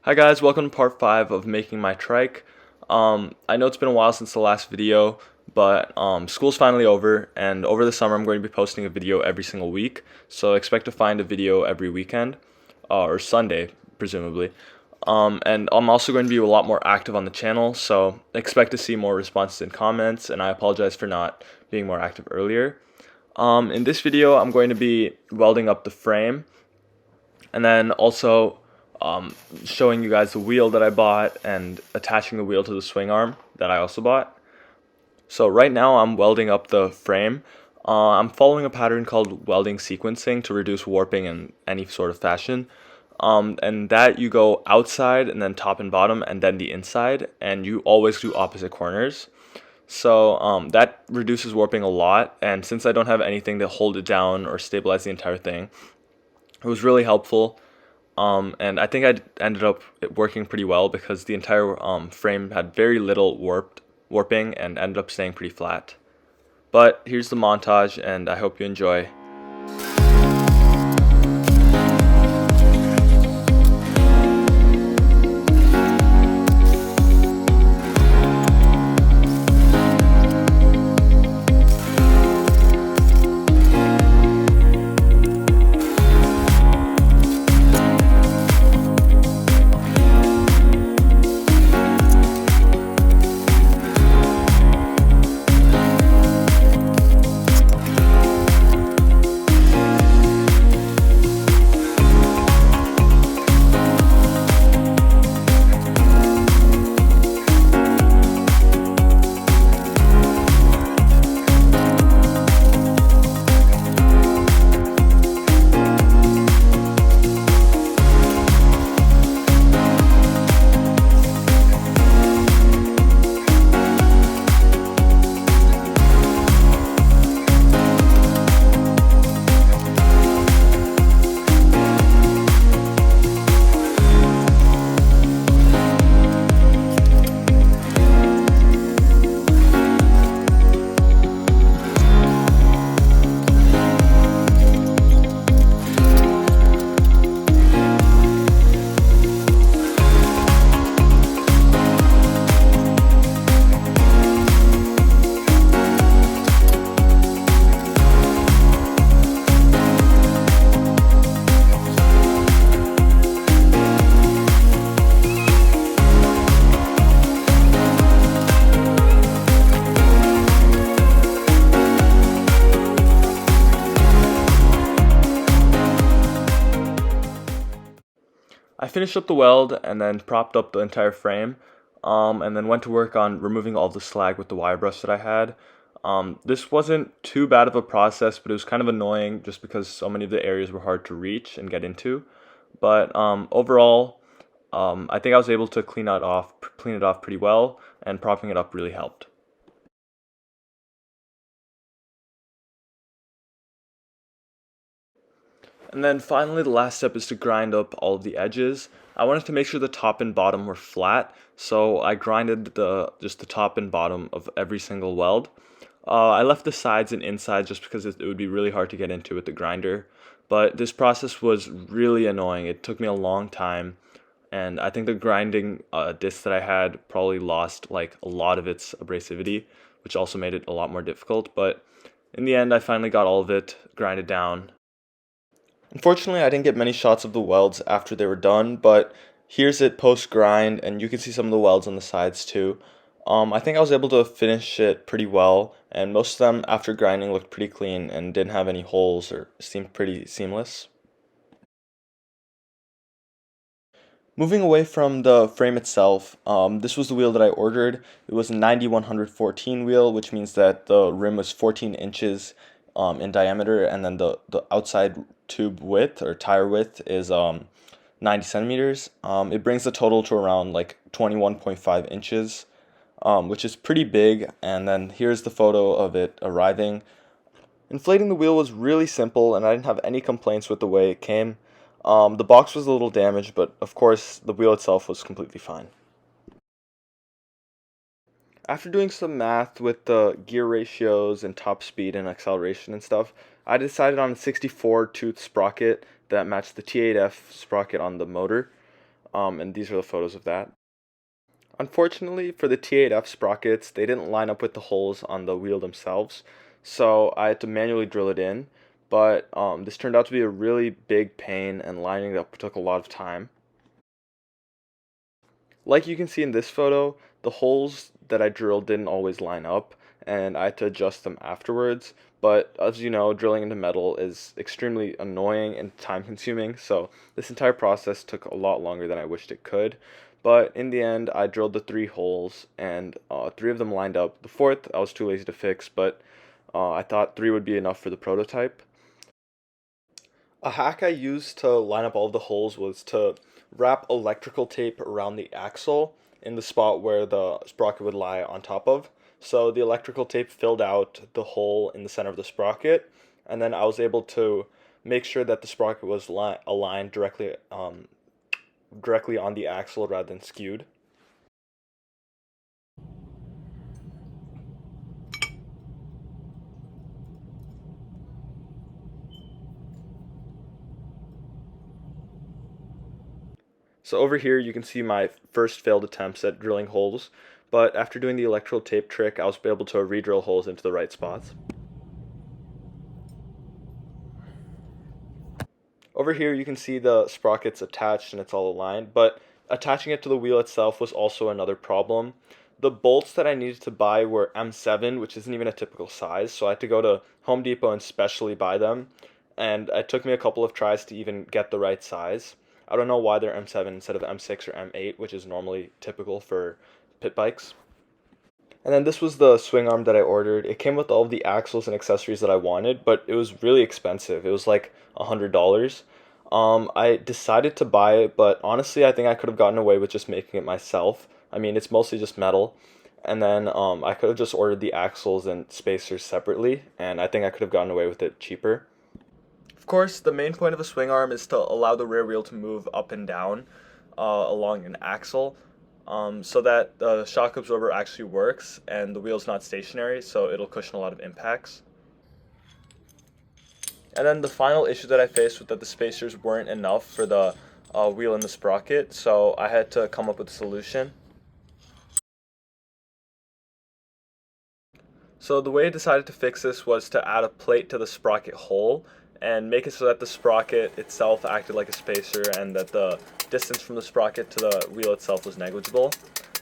Hi guys, welcome to part 5 of making my trike. I know it's been a while since the last video, but school's finally over, and over the summer I'm going to be posting a video every single week, so expect to find a video every weekend, or Sunday, presumably. And I'm also going to be a lot more active on the channel, so expect to see more responses and comments, and I apologize for not being more active earlier. In this video I'm going to be welding up the frame, and then also showing you guys the wheel that I bought and attaching the wheel to the swing arm that I also bought. So right now I'm welding up the frame. I'm following a pattern called welding sequencing to reduce warping in any sort of fashion. And that you go outside and then top and bottom and then the inside, and you always do opposite corners. So that reduces warping a lot, and since I don't have anything to hold it down or stabilize the entire thing, it was really helpful. And I think I ended up working pretty well because the entire frame had very little warping and ended up staying pretty flat. But here's the montage, and I hope you enjoy. I finished up the weld and then propped up the entire frame, and then went to work on removing all the slag with the wire brush that I had. This wasn't too bad of a process, but it was kind of annoying just because so many of the areas were hard to reach and get into. But overall, I think I was able to clean it off pretty well, and propping it up really helped. And then finally, the last step is to grind up all of the edges. I wanted to make sure the top and bottom were flat, so I grinded just the top and bottom of every single weld. I left the sides and insides just because it would be really hard to get into with the grinder, but this process was really annoying. It took me a long time, and I think the grinding disc that I had probably lost like a lot of its abrasivity, which also made it a lot more difficult, but in the end I finally got all of it grinded down. Unfortunately, I didn't get many shots of the welds after they were done, but here's it post-grind, and you can see some of the welds on the sides too. I think I was able to finish it pretty well, and most of them after grinding looked pretty clean and didn't have any holes or seemed pretty seamless. Moving away from the frame itself, this was the wheel that I ordered. It was a 9114 wheel, which means that the rim was 14 inches in diameter, and then the outside tube width or tire width is 90 centimeters. It brings the total to around like 21.5 inches, which is pretty big. And then here's the photo of it arriving. Inflating the wheel was really simple, and I didn't have any complaints with the way it came. The box was a little damaged, but of course the wheel itself was completely fine. After doing some math with the gear ratios and top speed and acceleration and stuff, I decided on a 64 tooth sprocket that matched the T8f sprocket on the motor. and these are the photos of that. Unfortunately, for the T8f sprockets, they didn't line up with the holes on the wheel themselves, so I had to manually drill it in, but this turned out to be a really big pain, and lining it up took a lot of time. Like you can see in this photo, the holes that I drilled didn't always line up, and I had to adjust them afterwards. But as you know, drilling into metal is extremely annoying and time consuming, so this entire process took a lot longer than I wished it could. But in the end, I drilled the 3 holes, and 3 of them lined up. The fourth, I was too lazy to fix, but I thought 3 would be enough for the prototype. A hack I used to line up all of the holes was to wrap electrical tape around the axle in the spot where the sprocket would lie on top of. So the electrical tape filled out the hole in the center of the sprocket, and then I was able to make sure that the sprocket was aligned directly on the axle rather than skewed. So over here you can see my first failed attempts at drilling holes, but after doing the electrical tape trick, I was able to re-drill holes into the right spots. Over here you can see the sprockets attached and it's all aligned, but attaching it to the wheel itself was also another problem. The bolts that I needed to buy were M7, which isn't even a typical size, so I had to go to Home Depot and specially buy them, and it took me a couple of tries to even get the right size. I don't know why they're M7 instead of M6 or M8, which is normally typical for pit bikes. And then this was the swing arm that I ordered. It came with all of the axles and accessories that I wanted, but it was really expensive. It was like $100. I decided to buy it, but honestly, I think I could have gotten away with just making it myself. I mean, it's mostly just metal. And then I could have just ordered the axles and spacers separately, and I think I could have gotten away with it cheaper. Of course, the main point of a swing arm is to allow the rear wheel to move up and down along an axle, so that the shock absorber actually works and the wheel's not stationary, so it'll cushion a lot of impacts. And then the final issue that I faced was that the spacers weren't enough for the wheel and the sprocket, so I had to come up with a solution. So the way I decided to fix this was to add a plate to the sprocket hole and make it so that the sprocket itself acted like a spacer and that the distance from the sprocket to the wheel itself was negligible.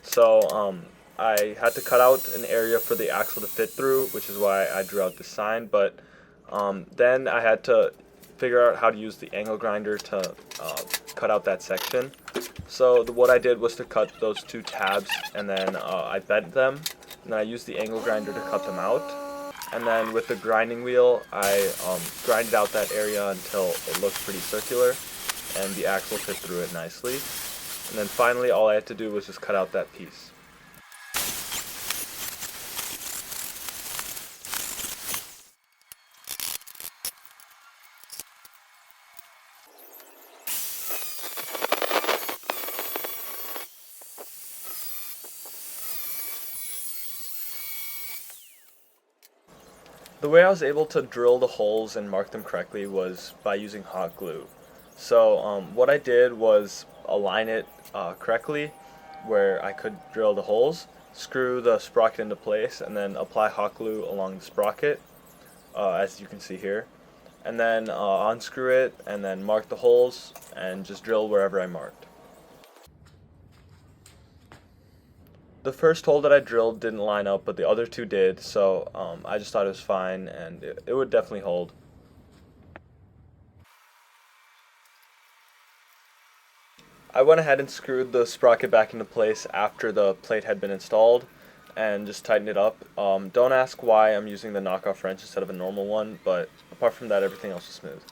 So I had to cut out an area for the axle to fit through, which is why I drew out this sign, but then I had to figure out how to use the angle grinder to cut out that section. So what I did was to cut those 2 tabs, and then I bent them, and then I used the angle grinder to cut them out. And then with the grinding wheel, I grinded out that area until it looked pretty circular, and the axle fit through it nicely. And then finally, all I had to do was just cut out that piece. The way I was able to drill the holes and mark them correctly was by using hot glue. So what I did was align it correctly where I could drill the holes, screw the sprocket into place, and then apply hot glue along the sprocket, as you can see here. And then unscrew it, and then mark the holes, and just drill wherever I marked. The first hole that I drilled didn't line up, but the other 2 did, so I just thought it was fine, and it would definitely hold. I went ahead and screwed the sprocket back into place after the plate had been installed, and just tightened it up. Don't ask why I'm using the knockoff wrench instead of a normal one, but apart from that, everything else was smooth.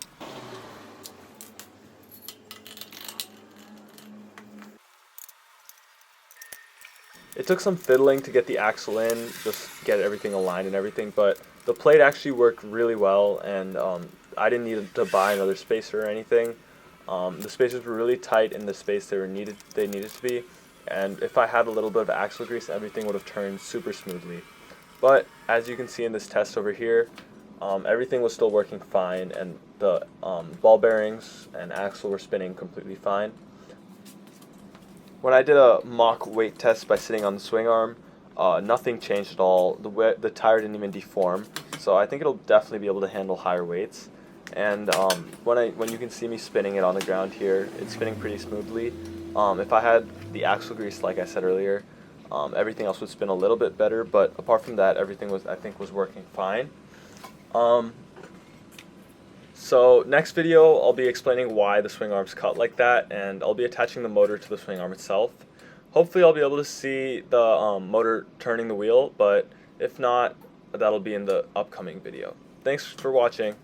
It took some fiddling to get the axle in, just get everything aligned and everything, but the plate actually worked really well, and I didn't need to buy another spacer or anything. The spacers were really tight in the space they needed to be, and if I had a little bit of axle grease, everything would have turned super smoothly. But as you can see in this test over here, everything was still working fine, and the ball bearings and axle were spinning completely fine. When I did a mock weight test by sitting on the swing arm, nothing changed at all. The tire didn't even deform, so I think it'll definitely be able to handle higher weights. And when you can see me spinning it on the ground here, it's spinning pretty smoothly. If I had the axle grease, like I said earlier, everything else would spin a little bit better. But apart from that, everything I think was working fine. So next video, I'll be explaining why the swing arm's cut like that, and I'll be attaching the motor to the swing arm itself. Hopefully I'll be able to see the motor turning the wheel, but if not, that'll be in the upcoming video. Thanks for watching.